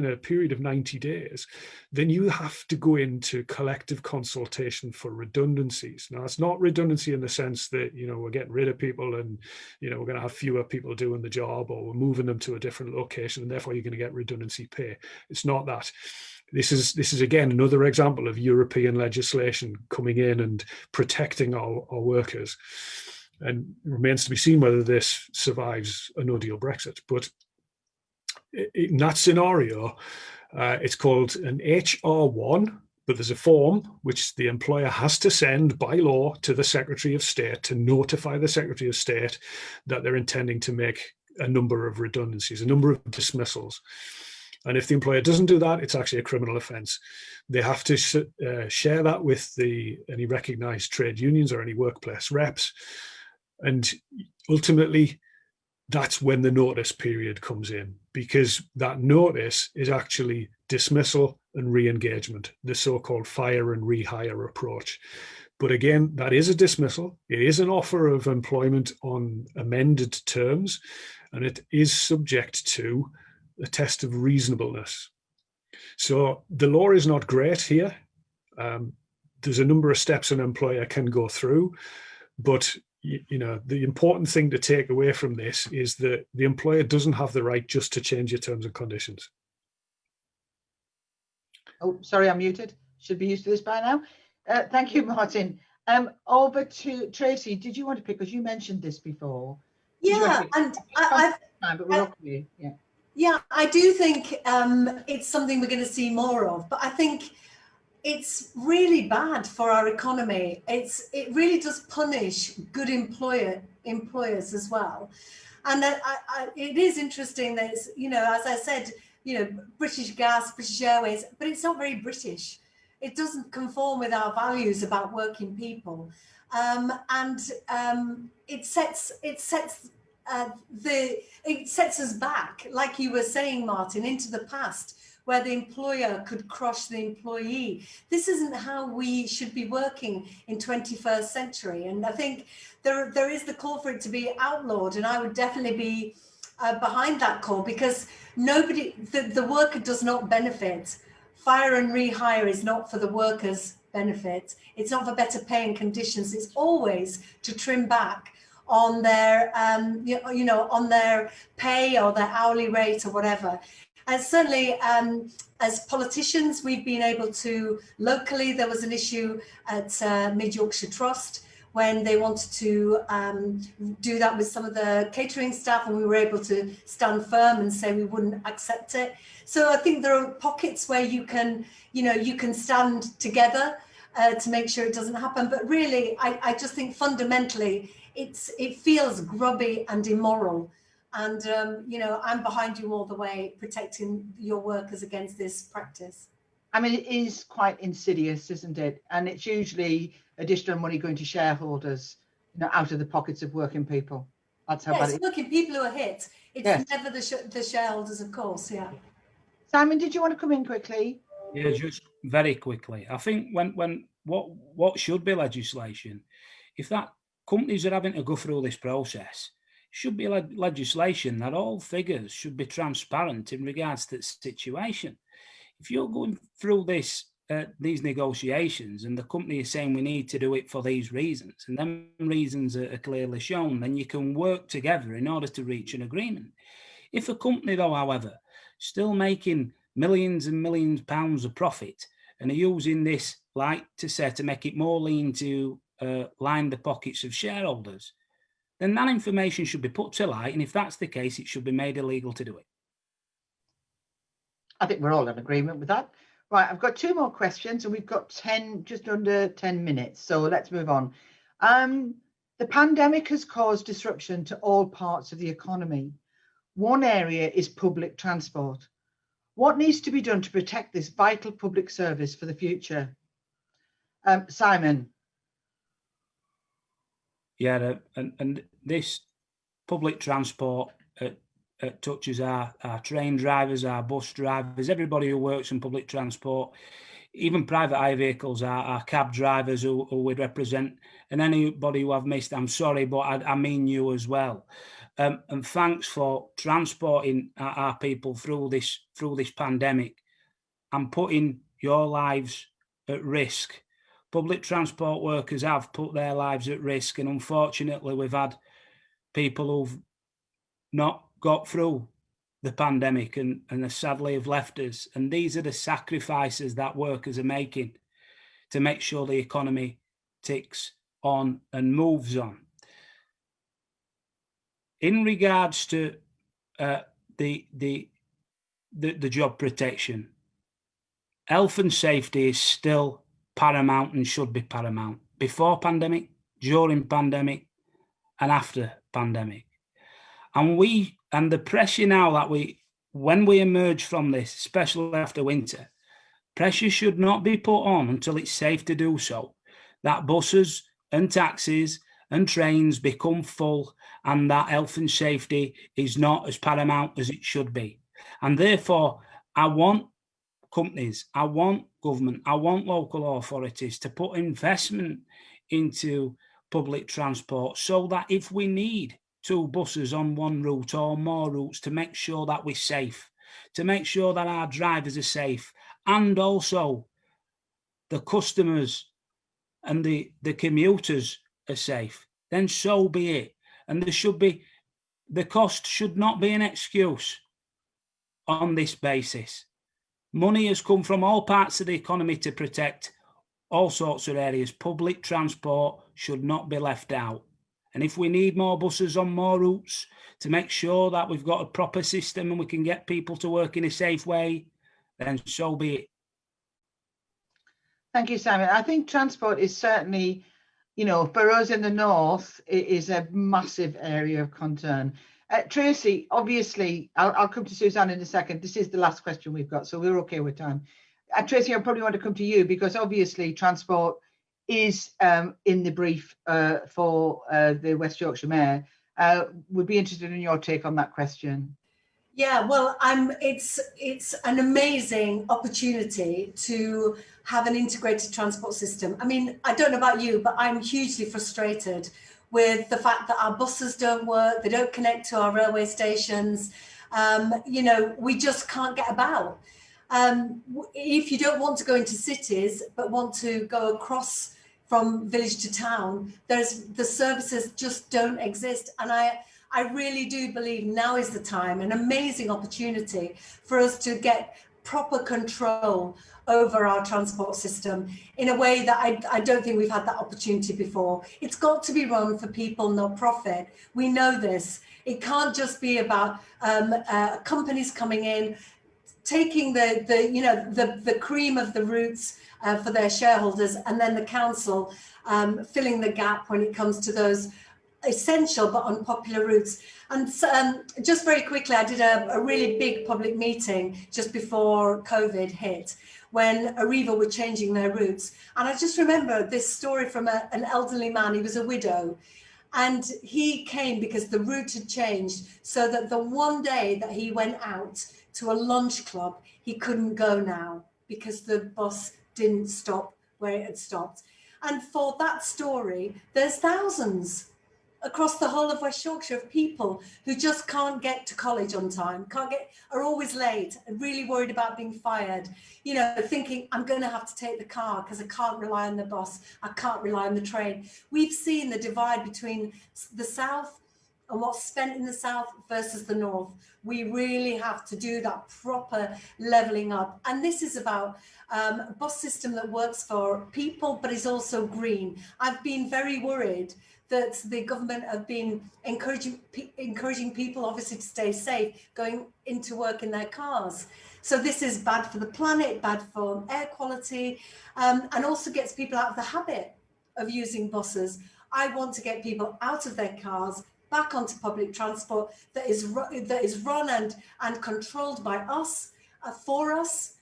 a period of 90 days, then you have to go into collective consultation for redundancies. Now, it's not redundancy in the sense that, we're getting rid of people and, we're going to have fewer people doing the job, or we're moving them to a different location and therefore you're going to get redundancy pay. It's not that. This is again another example of European legislation coming in and protecting our workers. And it remains to be seen whether this survives a no-deal Brexit. But in that scenario, it's called an HR1, but there's a form which the employer has to send by law to the Secretary of State to notify the Secretary of State that they're intending to make a number of redundancies, a number of dismissals. And if the employer doesn't do that, it's actually a criminal offence. They have to share that with any recognised trade unions or any workplace reps. And ultimately, that's when the notice period comes in, because that notice is actually dismissal and re-engagement, the so-called fire and rehire approach. But again, that is a dismissal. It is an offer of employment on amended terms, and it is subject to a test of reasonableness. So the law is not great here. There's a number of steps an employer can go through, but the important thing to take away from this is that the employer doesn't have the right just to change your terms and conditions. Oh, sorry, I'm muted. Should be used to this by now. Thank you, Martin. Over to Tracy. Did you want to pick, because you mentioned this before? Yeah, and I do think it's something we're going to see more of, but I think it's really bad for our economy. It really does punish good employers as well. And it is interesting that it's, as I said, British Gas, British Airways, but it's not very British. It doesn't conform with our values about working people. It sets us back, like you were saying, Martin, into the past, where the employer could crush the employee. This isn't how we should be working in 21st century. And I think there is the call for it to be outlawed, and I would definitely be behind that call, because the worker does not benefit. Fire and rehire is not for the workers benefit. It's not for better pay and conditions. It's always to trim back on their, on their pay or their hourly rate or whatever. And certainly, as politicians, we've been able to, locally, there was an issue at Mid Yorkshire Trust when they wanted to do that with some of the catering staff, and we were able to stand firm and say we wouldn't accept it. So I think there are pockets where you can stand together to make sure it doesn't happen. But really, I just think fundamentally, it feels grubby and immoral. And, I'm behind you all the way, protecting your workers against this practice. I mean, it is quite insidious, isn't it? And it's usually additional money going to shareholders, out of the pockets of working people. That's how bad it is. Working people who are hit. It's never the shareholders, of course, yeah. Simon, did you want to come in quickly? Yeah, just very quickly. I think when what should be legislation, if that companies are having to go through this process, should be legislation that all figures should be transparent in regards to the situation. If you're going through these negotiations and the company is saying we need to do it for these reasons, and them reasons are clearly shown, then you can work together in order to reach an agreement. If a company, though, however, still making millions and millions of pounds of profit and are using this, like to say, to make it more lean to line the pockets of shareholders, then that information should be put to light, and if that's the case, it should be made illegal to do it. I think we're all in agreement with that. Right, I've got two more questions, and we've got just under 10 minutes, so let's move on. The pandemic has caused disruption to all parts of the economy. One area is public transport. What needs to be done to protect this vital public service for the future? Simon. Yeah, and this public transport touches our train drivers, our bus drivers, everybody who works in public transport, even private hire vehicles, our cab drivers who we represent, and anybody who I've missed, I'm sorry, but I mean you as well. And thanks for transporting our people through this pandemic and putting your lives at risk. Public transport workers have put their lives at risk, and unfortunately we've had people who've not got through the pandemic and sadly have left us. And these are the sacrifices that workers are making to make sure the economy ticks on and moves on. In regards to the job protection, health and safety is still paramount and should be paramount before pandemic, during pandemic, and after pandemic. And the pressure now that when we emerge from this, especially after winter, pressure should not be put on until it's safe to do so, that buses and taxis and trains become full and that health and safety is not as paramount as it should be. And therefore, I want companies, I want government, I want local authorities to put investment into public transport so that if we need 2 buses on one route or more routes, to make sure that we're safe, to make sure that our drivers are safe, and also the customers and the commuters are safe, then so be it. And the cost should not be an excuse on this basis. Money has come from all parts of the economy to protect all sorts of areas. Public transport should not be left out. And if we need more buses on more routes to make sure that we've got a proper system and we can get people to work in a safe way, then so be it. Thank you, Simon. I think transport is certainly, for us in the north, it is a massive area of concern. Tracy, obviously, I'll come to Suzanne in a second. This is the last question we've got, so we're okay with time. Tracy, I probably want to come to you because obviously transport is in the brief for the West Yorkshire Mayor. Would be interested in your take on that question. Yeah, well, it's an amazing opportunity to have an integrated transport system. I mean, I don't know about you, but I'm hugely frustrated with the fact that our buses don't work, they don't connect to our railway stations. We just can't get about. if you don't want to go into cities but want to go across from village to town, the services just don't exist. And I really do believe now is the time, an amazing opportunity for us to get proper control over our transport system in a way that I don't think we've had that opportunity before. It's got to be run for people, not profit. We know this. It can't just be about companies coming in, taking the cream of the routes for their shareholders, and then the council filling the gap when it comes to those essential but unpopular routes. And just very quickly, I did a really big public meeting just before COVID hit, when Arriva were changing their routes. And I just remember this story from an elderly man. He was a widow, and he came because the route had changed, so that the one day that he went out to a lunch club, he couldn't go now because the bus didn't stop where it had stopped. And for that story, there's thousands across the whole of West Yorkshire of people who just can't get to college on time, are always late, and really worried about being fired, thinking, I'm going to have to take the car because I can't rely on the bus, I can't rely on the train. We've seen the divide between the south and what's spent in the south versus the north. We really have to do that proper levelling up. And this is about a bus system that works for people, but is also green. I've been very worried that the government have been encouraging people, obviously, to stay safe, going into work in their cars. So this is bad for the planet, bad for air quality, and also gets people out of the habit of using buses. I want to get people out of their cars, back onto public transport that is run and controlled by us, for us,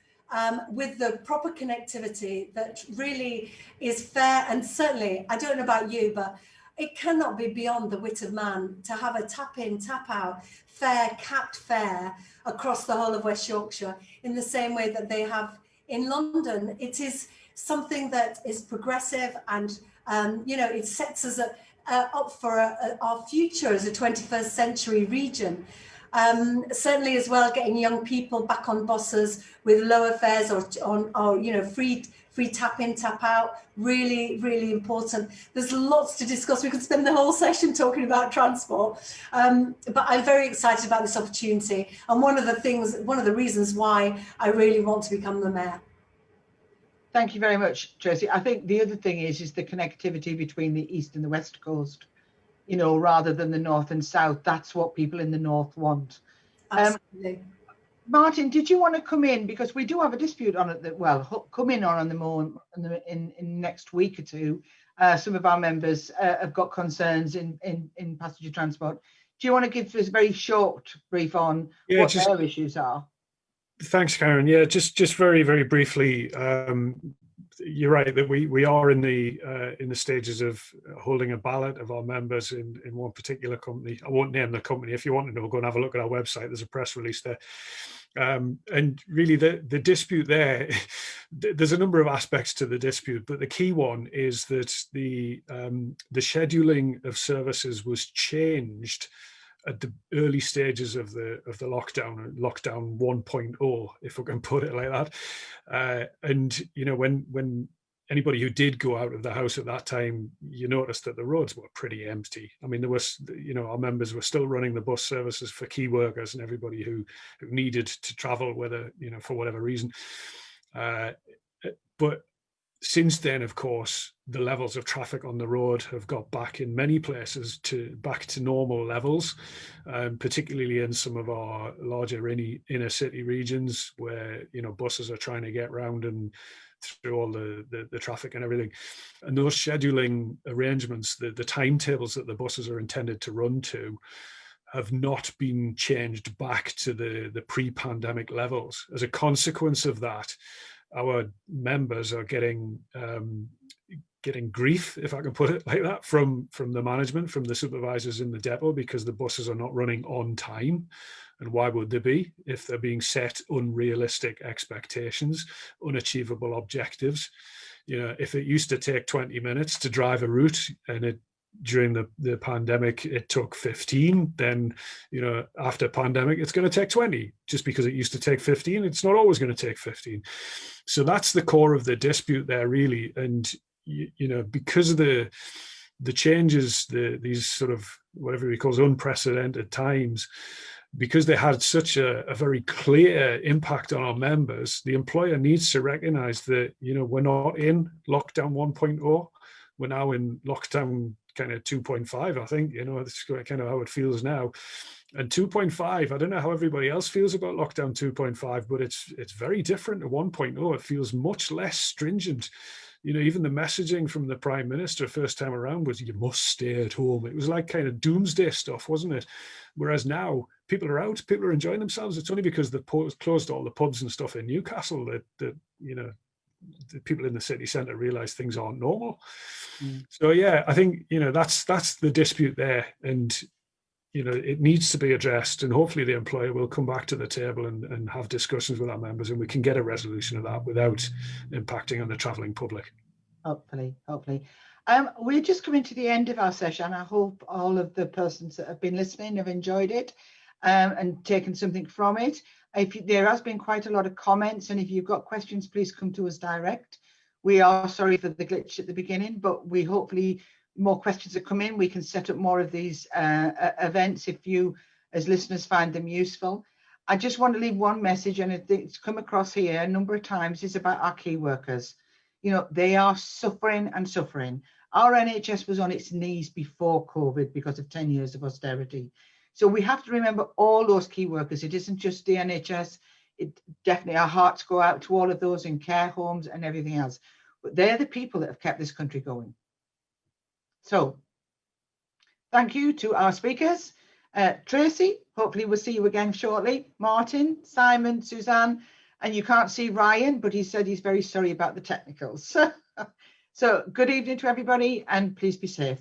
with the proper connectivity that really is fair. And certainly, I don't know about you, but it cannot be beyond the wit of man to have a tap in, tap out, capped fare across the whole of West Yorkshire in the same way that they have in London. It is something that is progressive, and it sets us up for our future as a 21st century region. Certainly as well, getting young people back on buses with lower fares or free tap in, tap out, really, really important. There's lots to discuss. We could spend the whole session talking about transport, but I'm very excited about this opportunity. And one of the reasons why I really want to become the mayor. Thank you very much, Tracy. I think the other thing is the connectivity between the east and the west coast, rather than the north and south. That's what people in the north want. Absolutely. Martin, did you want to come in, because we do have a dispute on it that come in on the more in next week or two. Some of our members have got concerns in passenger transport. Do you want to give us a very short brief on what their issues are? Thanks, Karen. Yeah, just very, very briefly. You're right that we are in the stages of holding a ballot of our members in one particular company. I won't name the company. If you want to know, go and have a look at our website. There's a press release there. And really the dispute there, there's a number of aspects to the dispute, but the key one is that the scheduling of services was changed at the early stages of the lockdown 1.0, if we can put it like that. And when anybody who did go out of the house at that time, you noticed that the roads were pretty empty. I mean, there was, our members were still running the bus services for key workers and everybody who needed to travel, whether, for whatever reason. But since then, of course, the levels of traffic on the road have got back in many places back to normal levels, particularly in some of our larger inner city regions where, buses are trying to get round and through all the traffic and everything. And those scheduling arrangements, the timetables that the buses are intended to run to, have not been changed back to the pre-pandemic levels. As a consequence of that, our members are getting grief, if I can put it like that, from the management, from the supervisors in the depot, because the buses are not running on time. And why would they be if they're being set unrealistic expectations, unachievable objectives? If it used to take 20 minutes to drive a route and it during the pandemic it took 15, then, you know, after pandemic it's going to take 20. Just because it used to take 15, it's not always going to take 15. So that's the core of the dispute there, really. And you know, because of the changes, these sort of whatever he calls unprecedented times, because they had such a very clear impact on our members, the employer needs to recognize that, you know, we're not in lockdown 1.0, we're now in lockdown kind of 2.5, I think, you know, that's kind of how it feels now. And 2.5, I don't know how everybody else feels about lockdown 2.5, but it's very different to 1.0. It feels much less stringent. You know, even the messaging from the Prime Minister first time around was, you must stay at home. It was like kind of doomsday stuff, wasn't it? Whereas now people are out, people are enjoying themselves. It's only because they closed all the pubs and stuff in Newcastle that you know, the people in the city centre realise things aren't normal. So yeah, I think, you know, that's the dispute there, and you know, it needs to be addressed, and hopefully the employer will come back to the table and have discussions with our members, and we can get a resolution of that without impacting on the travelling public. Hopefully. We're just coming to the end of our session. I hope all of the persons that have been listening have enjoyed it and taken something from it. There has been quite a lot of comments, and if you've got questions, please come to us direct. We are sorry for the glitch at the beginning, but we hopefully more questions that come in, we can set up more of these events if you as listeners find them useful. I just want to leave one message, and it's come across here a number of times, is about our key workers. You know, they are suffering and suffering. Our NHS was on its knees before COVID because of 10 years of austerity. So we have to remember all those key workers. It isn't just the NHS. It definitely, our hearts go out to all of those in care homes and everything else. But they're the people that have kept this country going. So thank you to our speakers. Tracy, hopefully we'll see you again shortly. Martin, Simon, Suzanne, and you can't see Ryan, but he said he's very sorry about the technicals. So good evening to everybody, and please be safe.